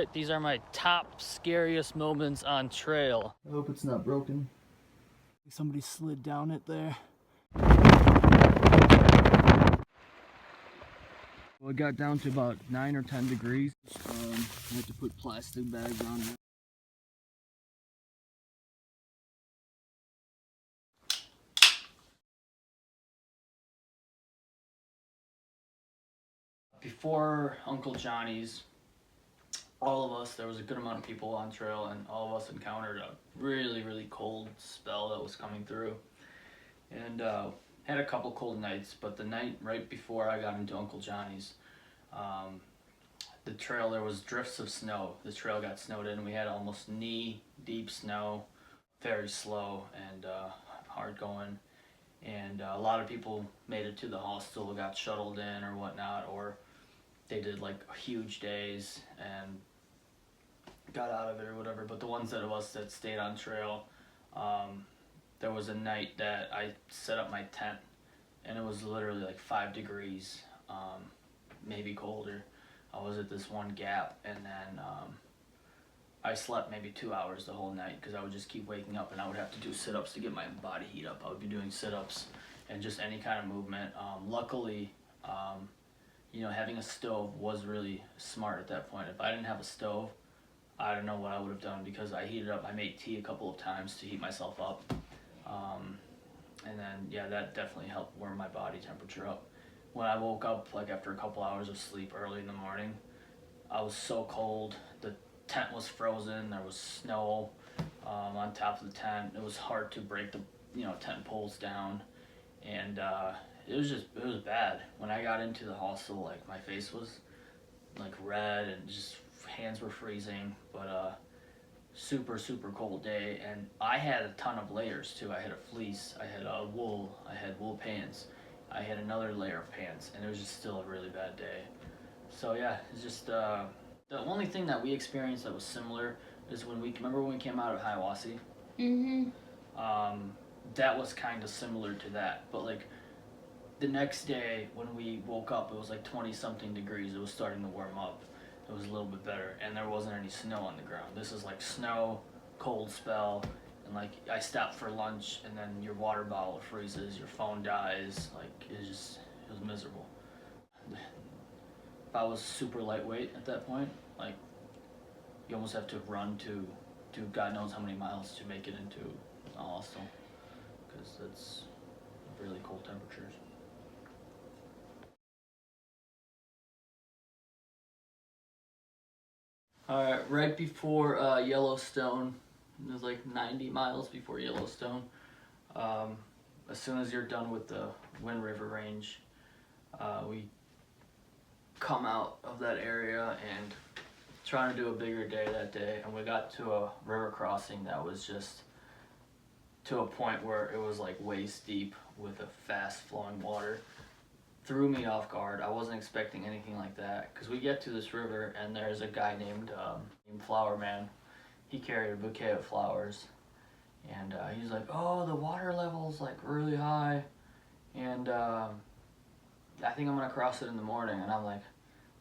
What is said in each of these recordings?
right, these are my top scariest moments on trail. I hope it's not broken. Somebody slid down it there. Well, it got down to about 9 or 10 degrees. I had to put plastic bags on it. Before Uncle Johnny's, all of us, there was a good amount of people on trail, and all of us encountered a really, really cold spell that was coming through. And had a couple cold nights, but the night right before I got into Uncle Johnny's, the trail, there was drifts of snow. The trail got snowed in. We had almost knee-deep snow, very slow and hard going. And a lot of people made it to the hostel, got shuttled in or whatnot, or they did like huge days and got out of it or whatever. But the ones of us that stayed on trail, there was a night that I set up my tent, and it was literally like 5 degrees, maybe colder. I was at this one gap, and then I slept maybe 2 hours the whole night because I would just keep waking up, and I would have to do sit-ups to get my body heat up. I would be doing sit-ups and just any kind of movement. Luckily, you know, having a stove was really smart at that point. If I didn't have a stove, I don't know what I would have done, because I heated up. I made tea a couple of times to heat myself up. And then, yeah, that definitely helped warm my body temperature up. When I woke up, like after a couple hours of sleep early in the morning, I was so cold. The tent was frozen. There was snow on top of the tent. It was hard to break the tent poles down, and it was bad. When I got into the hostel, like my face was like red and just hands were freezing. But super cold day, and I had a ton of layers too. I had a fleece, I had wool, I had wool pants, I had another layer of pants, and it was just still a really bad day. So yeah, it's just the only thing that we experienced that was similar is when we came out of Hiawassee. That was kind of similar to that, but like the next day when we woke up, it was like 20 something degrees. It was starting to warm up. It was a little bit better, and there wasn't any snow on the ground. This is like snow, cold spell, and like I stopped for lunch, and then your water bottle freezes, your phone dies. Like it was miserable. If I was super lightweight at that point, like you almost have to run to God knows how many miles to make it into a hostel, because it's really cold temperatures. Alright, right before Yellowstone, it was like 90 miles before Yellowstone. As soon as you're done with the Wind River Range, we come out of that area and trying to do a bigger day that day, and we got to a river crossing that was just to a point where it was like waist deep with a fast flowing water. Threw me off guard. I wasn't expecting anything like that, because we get to this river and there's a guy named Flower Man. He carried a bouquet of flowers, and he's like, oh, the water level's like really high, and I think I'm gonna cross it in the morning. And I'm like,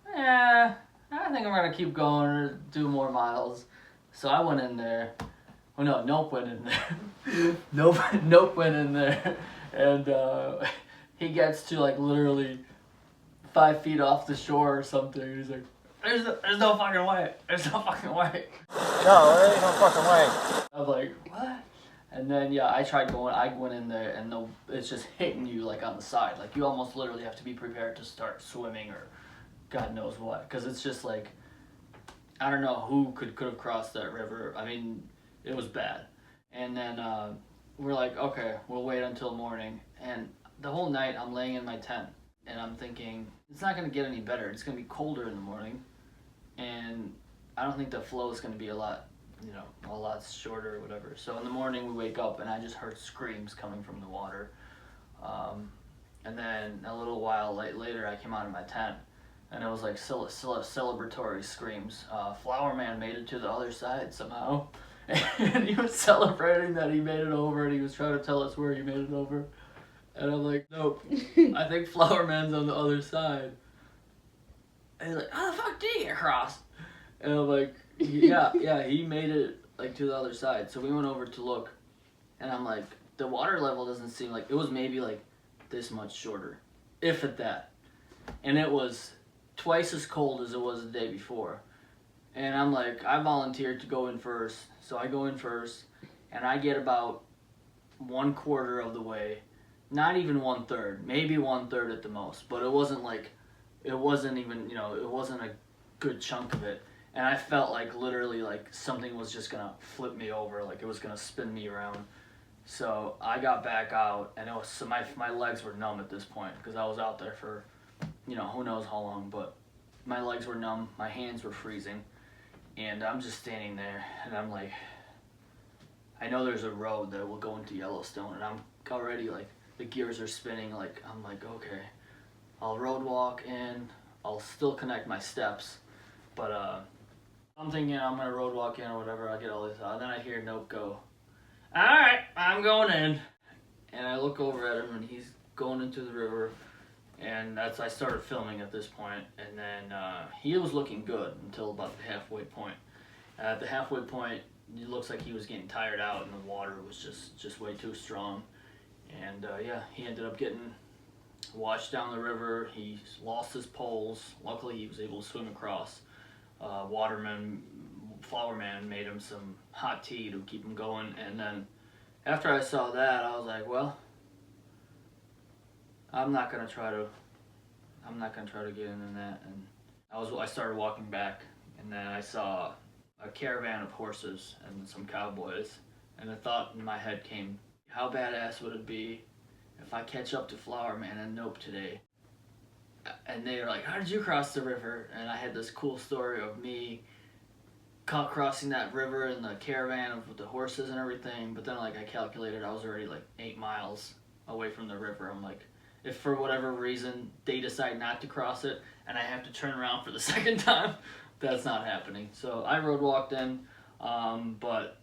I think I'm gonna keep going or do more miles. So I went in there. Oh no, Nope went in there. Nope went in there, and he gets to like literally 5 feet off the shore or something. And he's like, there's no fucking way. There's no fucking way. No, there ain't no fucking way. I was like, what? And then yeah, I went in there, and it's just hitting you like on the side. Like you almost literally have to be prepared to start swimming or God knows what, because it's just like, I don't know who could have crossed that river. I mean, it was bad. And then we're like, okay, we'll wait until morning. And the whole night I'm laying in my tent, and I'm thinking, it's not going to get any better. It's going to be colder in the morning, and I don't think the flow is going to be a lot shorter or whatever. So in the morning we wake up, and I just heard screams coming from the water. And then a little while later I came out of my tent, and it was like celebratory screams. Flower Man made it to the other side somehow, and he was celebrating that he made it over, and he was trying to tell us where he made it over. And I'm like, nope, I think Flower Man's on the other side. And he's like, how the fuck did he get across? And I'm like, yeah, he made it like to the other side. So we went over to look, and I'm like, the water level doesn't seem like, it was maybe like this much shorter, if at that. And it was twice as cold as it was the day before. And I'm like, I volunteered to go in first. So I go in first, and I get about 1/4 of the way, not even 1/3, maybe 1/3 at the most. But it wasn't like, it wasn't even, it wasn't a good chunk of it. And I felt like literally like something was just gonna flip me over, like it was gonna spin me around. So I got back out, and it was, so my legs were numb at this point because I was out there for, who knows how long. But my legs were numb, my hands were freezing, and I'm just standing there, and I'm like, I know there's a road that will go into Yellowstone, and I'm already like, the gears are spinning. Like I'm like, okay, I'll road walk in, I'll still connect my steps, but I'm thinking I'm gonna road walk in or whatever. I get all this out, then I hear Nope go, all right, I'm going in. And I look over at him, and he's going into the river, and I started filming at this point. And then he was looking good until about the halfway point. At the halfway point, it looks like he was getting tired out, and the water was just way too strong. And yeah, he ended up getting washed down the river. He lost his poles. Luckily, he was able to swim across. Flower man made him some hot tea to keep him going. And then after I saw that, I was like, well, I'm not gonna try to get in that. And I started walking back, and then I saw a caravan of horses and some cowboys, and the thought in my head came, how badass would it be if I catch up to Flower Man and Nope today? And they were like, how did you cross the river? And I had this cool story of me crossing that river in the caravan with the horses and everything. But then like I calculated, I was already like 8 miles away from the river. I'm like, if for whatever reason they decide not to cross it and I have to turn around for the second time, that's not happening. So I road walked in, but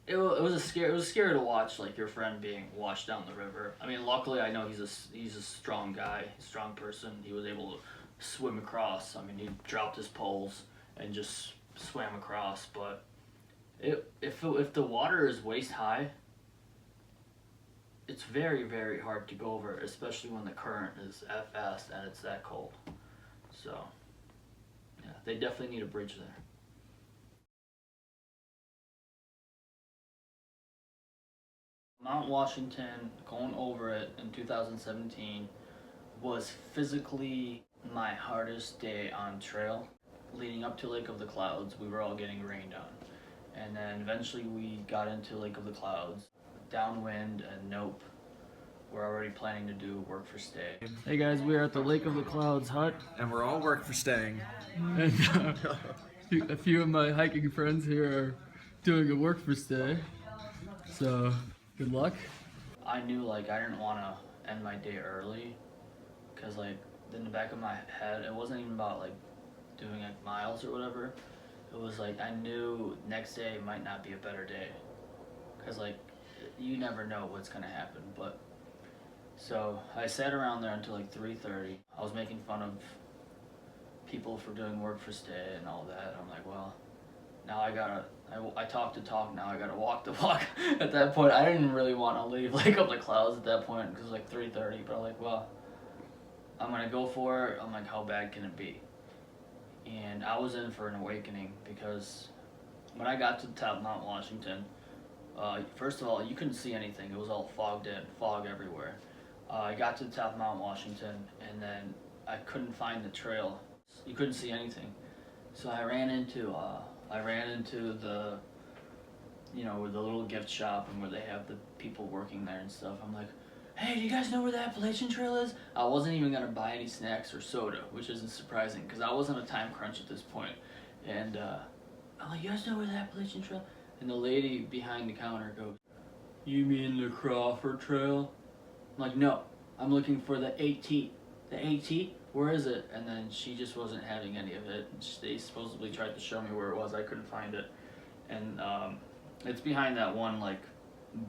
it was scary to watch, like your friend being washed down the river. I mean, luckily I know he's a strong guy, strong person. He was able to swim across. I mean, he dropped his poles and just swam across. But if the water is waist high, it's very, very hard to go over, especially when the current is that fast and it's that cold. So yeah, they definitely need a bridge there. Mount Washington, going over it in 2017 was physically my hardest day on trail. Leading up to Lake of the Clouds, we were all getting rained on. And then eventually we got into Lake of the Clouds. Downwind and Nope, we're already planning to do work for stay. Hey guys, we are at the Lake of the Clouds hut, And we're all work for staying. and a few of my hiking friends here are doing a work for stay. So, good luck. I knew like I didn't want to end my day early, because like in the back of my head, it wasn't even about like doing like miles or whatever. It was like I knew next day might not be a better day, because like you never know what's gonna happen. But so I sat around there until like 3:30. I was making fun of people for doing work for stay and all that. I'm like, well, now I talk the talk, now I gotta walk the walk. At that point, I didn't really want to leave Lake of the Clouds at that point, because it was like 3:30, but I'm like, well, I'm gonna go for it. I'm like, how bad can it be? And I was in for an awakening, because when I got to the top of Mount Washington, first of all, you couldn't see anything. It was all fogged in, fog everywhere. I got to the top of Mount Washington, and then I couldn't find the trail. You couldn't see anything. So I ran into the, where the little gift shop and where they have the people working there and stuff. I'm like, hey, do you guys know where the Appalachian Trail is? I wasn't even gonna buy any snacks or soda, which isn't surprising, because I wasn't a time crunch at this point. And I'm like, you guys know where the Appalachian Trail? And the lady behind the counter goes, you mean the Crawford Trail? I'm like, no, I'm looking for the AT. The AT? Where is it? And then she just wasn't having any of it. They supposedly tried to show me where it was. I couldn't find it. And it's behind that one like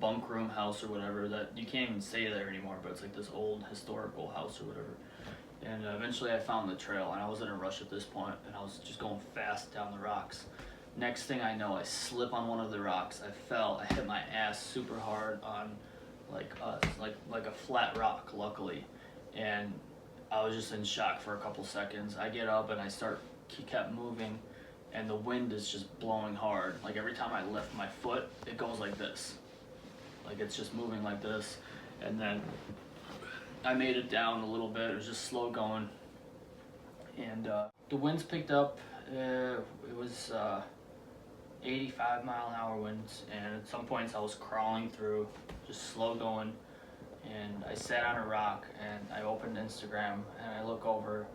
bunk room house or whatever that you can't even stay there anymore, but it's like this old historical house or whatever. And eventually I found the trail, and I was in a rush at this point, and I was just going fast down the rocks. Next thing I know, I slip on one of the rocks. I fell. I hit my ass super hard on like a flat rock, luckily, and I was just in shock for a couple seconds. I get up and kept moving, and the wind is just blowing hard. Like every time I lift my foot, it goes like this. Like it's just moving like this, and then I made it down a little bit. It was just slow going, and the winds picked up. It was 85-mile-an-hour winds, and at some points I was crawling through, just slow going. And I sat on a rock, and I opened Instagram, and I look over,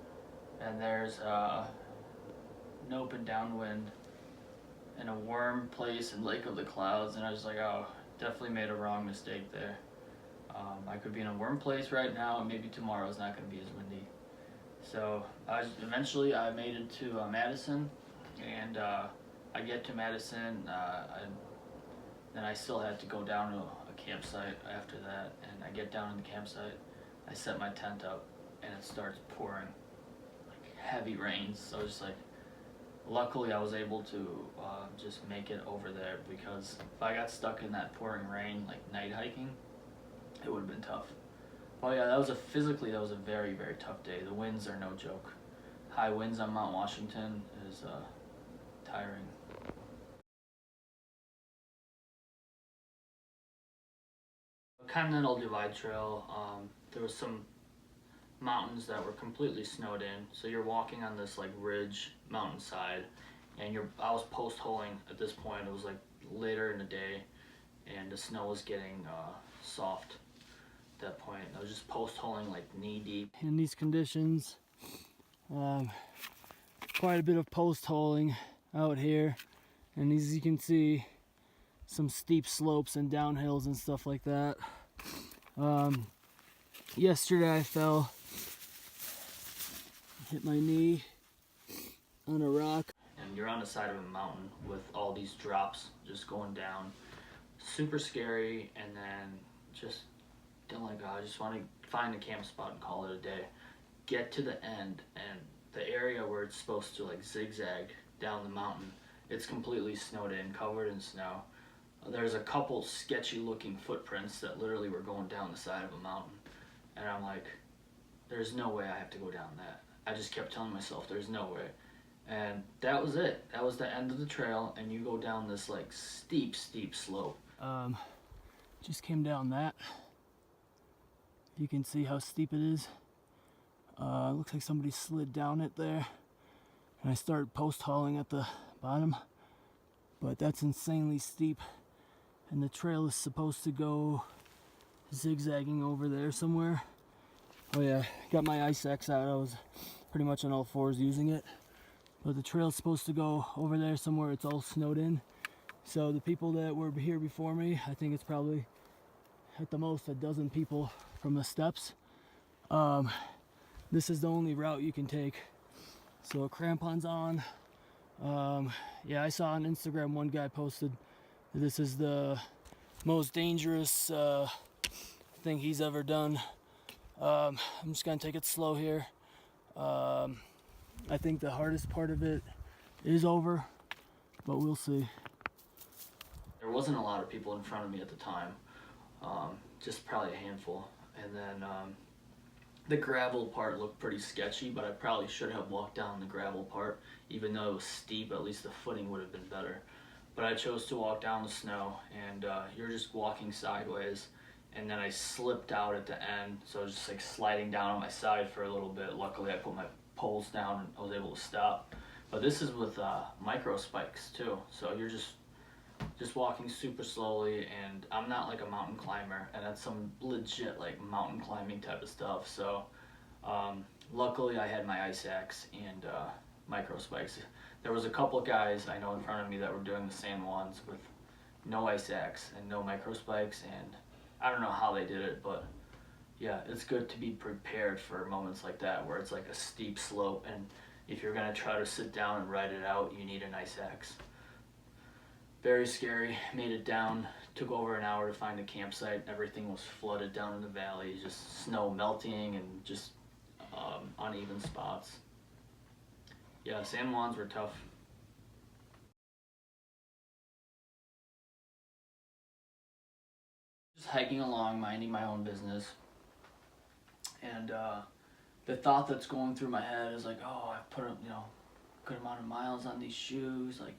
and there's an open downwind in a warm place in Lake of the Clouds, and I was like, oh, definitely made a wrong mistake there. I could be in a warm place right now, and maybe tomorrow's not going to be as windy. So eventually I made it to Madison, and I get to Madison, then I still had to go down to a campsite after that, and I get down in the campsite, I set my tent up, and it starts pouring, like heavy rains, so just like, luckily I was able to just make it over there, because if I got stuck in that pouring rain, like night hiking, it would have been tough. Oh yeah, that was a very, very tough day. The winds are no joke. High winds on Mount Washington is tiring. Continental Divide Trail, there was some mountains that were completely snowed in, so you're walking on this like ridge mountainside, and I was post holing at this point. It was like later in the day, and the snow was getting soft at that point. I was just post holing like knee deep. In these conditions, quite a bit of post holing out here, and as you can see, some steep slopes and downhills and stuff like that. Yesterday I fell, hit my knee on a rock. And you're on the side of a mountain with all these drops just going down. Super scary, and then just I just want to find a camp spot and call it a day. Get to the end, and the area where it's supposed to like zigzag down the mountain, it's completely snowed in, covered in snow. There's a couple sketchy looking footprints that literally were going down the side of a mountain, and I'm like, there's no way I have to go down that. I just kept telling myself there's no way, and that was it. That was the end of the trail, and you go down this like steep slope. Just came down that. You can see how steep it is. Looks like somebody slid down it there, and I started post hauling at the bottom, but that's insanely steep, and the trail is supposed to go zigzagging over there somewhere. Oh yeah, got my ice axe out. I was pretty much on all fours using it, but the trail's supposed to go over there somewhere. It's all snowed in, so the people that were here before me, I think it's probably at the most a dozen people from the steps. This is the only route you can take, so crampons on. Yeah, I saw on Instagram one guy posted that this is the most dangerous thing he's ever done. I'm just gonna take it slow here. I think the hardest part of it is over, but we'll see. There wasn't a lot of people in front of me at the time, just probably a handful. And then the gravel part looked pretty sketchy, but I probably should have walked down the gravel part. Even though it was steep, at least the footing would have been better. But I chose to walk down the snow, and you're just walking sideways, and then I slipped out at the end, so I was just like sliding down on my side for a little bit. Luckily I put my poles down and I was able to stop. But this is with micro spikes too, so you're just walking super slowly, and I'm not like a mountain climber, and that's some legit like mountain climbing type of stuff. So luckily I had my ice axe and micro spikes. There was a couple of guys I know in front of me that were doing the same ones with no ice axe and no micro spikes, and I don't know how they did it, but yeah, it's good to be prepared for moments like that where it's like a steep slope, and if you're gonna try to sit down and ride it out, you need an ice axe. Very scary. Made it down. Took over an hour to find a campsite. Everything was flooded down in the valley. Just snow melting, and just uneven spots. Yeah, San Juans were tough. Just hiking along, minding my own business, and the thought that's going through my head is like, oh, I put a good amount of miles on these shoes. Like,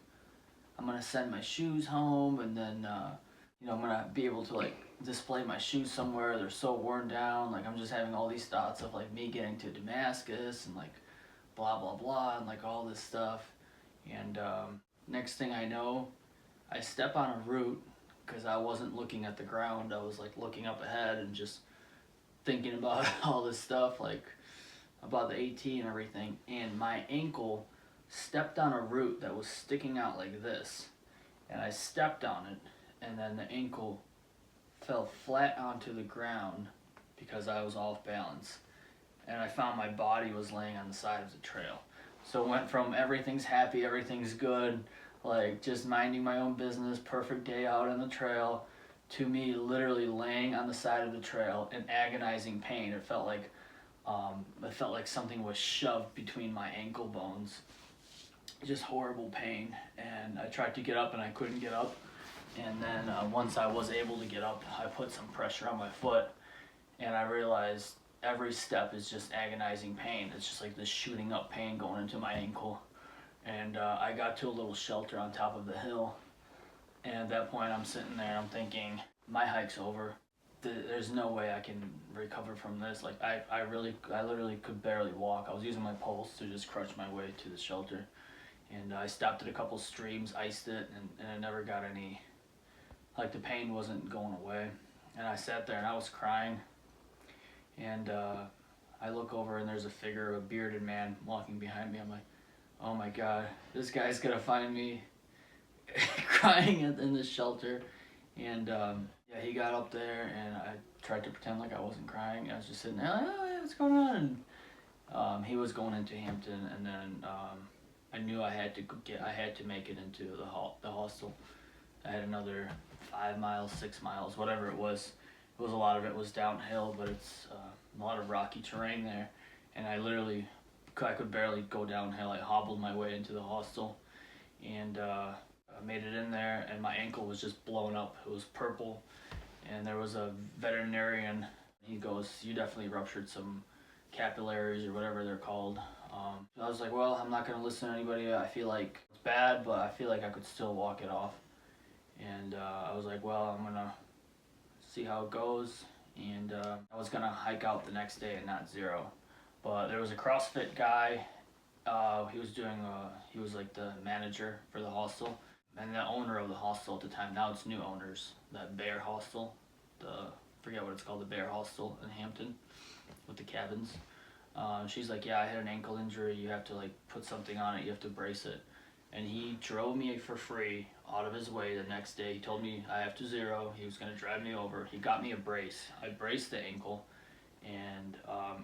I'm gonna send my shoes home, and then I'm gonna be able to like display my shoes somewhere. They're so worn down. Like, I'm just having all these thoughts of like me getting to Damascus and like blah blah blah and like all this stuff. And next thing I know, I step on a root because I wasn't looking at the ground. I was like looking up ahead and just thinking about all this stuff, like about the AT and everything. And my ankle stepped on a root that was sticking out like this, and I stepped on it, and then the ankle fell flat onto the ground because I was off balance, and I found my body was laying on the side of the trail. So it went from everything's happy, everything's good, like just minding my own business, perfect day out on the trail, to me literally laying on the side of the trail in agonizing pain. It felt like something was shoved between my ankle bones. Just horrible pain. And I tried to get up and I couldn't get up. And then once I was able to get up, I put some pressure on my foot, and I realized every step is just agonizing pain. It's just like this shooting up pain going into my ankle. And I got to a little shelter on top of the hill, and at that point I'm sitting there, I'm thinking, my hike's over. There's no way I can recover from this. Like, I literally could barely walk. I was using my pulse to just crutch my way to the shelter. And I stopped at a couple streams, iced it, and I never got any, like, the pain wasn't going away. And I sat there and I was crying, and I look over and there's a figure of a bearded man walking behind me. I'm like, oh my God, this guy's gonna find me crying in this shelter. And yeah, he got up there and I tried to pretend like I wasn't crying. I was just sitting there, oh, yeah, what's going on? And he was going into Hampton, and then I knew I had to make it into the hostel. I had another 5 miles, 6 miles, whatever it was. A lot of it was downhill, but it's a lot of rocky terrain there, and I could barely go downhill. I hobbled my way into the hostel, and I made it in there, and my ankle was just blown up. It was purple, and there was a veterinarian. He goes, you definitely ruptured some capillaries or whatever they're called. I was like, well, I'm not going to listen to anybody. I feel like it's bad, but I feel like I could still walk it off. And I was like, well, I'm going to see how it goes. And I was going to hike out the next day and not zero. But there was a CrossFit guy. He was like the manager for the hostel. And the owner of the hostel at the time, now it's new owners, that Bear Hostel. Forget what it's called, the Bear Hostel in Hampton with the cabins. She's like, yeah, I had an ankle injury. You have to like put something on it. You have to brace it. And he drove me for free out of his way the next day. He told me I have to zero. He was going to drive me over. He got me a brace. I braced the ankle, and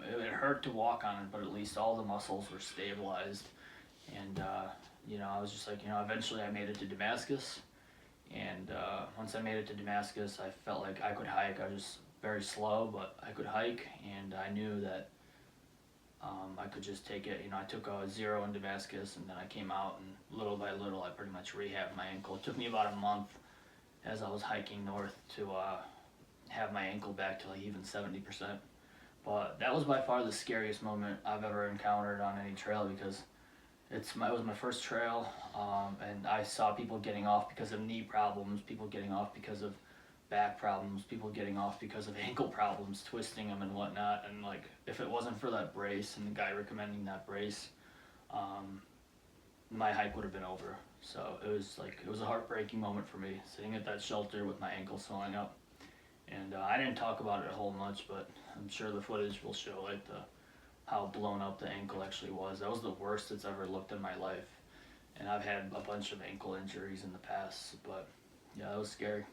it hurt to walk on it, but at least all the muscles were stabilized. And, I was just like, eventually I made it to Damascus. And once I made it to Damascus, I felt like I could hike. I was just very slow, but I could hike, and I knew that I could just take it. I took a zero in Damascus, and then I came out, and little by little I pretty much rehabbed my ankle. It took me about a month as I was hiking north to have my ankle back to like even 70%. But that was by far the scariest moment I've ever encountered on any trail, because it was my first trail, and I saw people getting off because of knee problems, people getting off because of back problems, people getting off because of ankle problems, twisting them and whatnot. And like, if it wasn't for that brace and the guy recommending that brace, my hike would have been over. So it was a heartbreaking moment for me, sitting at that shelter with my ankle swelling up. And I didn't talk about it a whole much, but I'm sure the footage will show like how blown up the ankle actually was. That was the worst it's ever looked in my life. And I've had a bunch of ankle injuries in the past, but yeah, that was scary.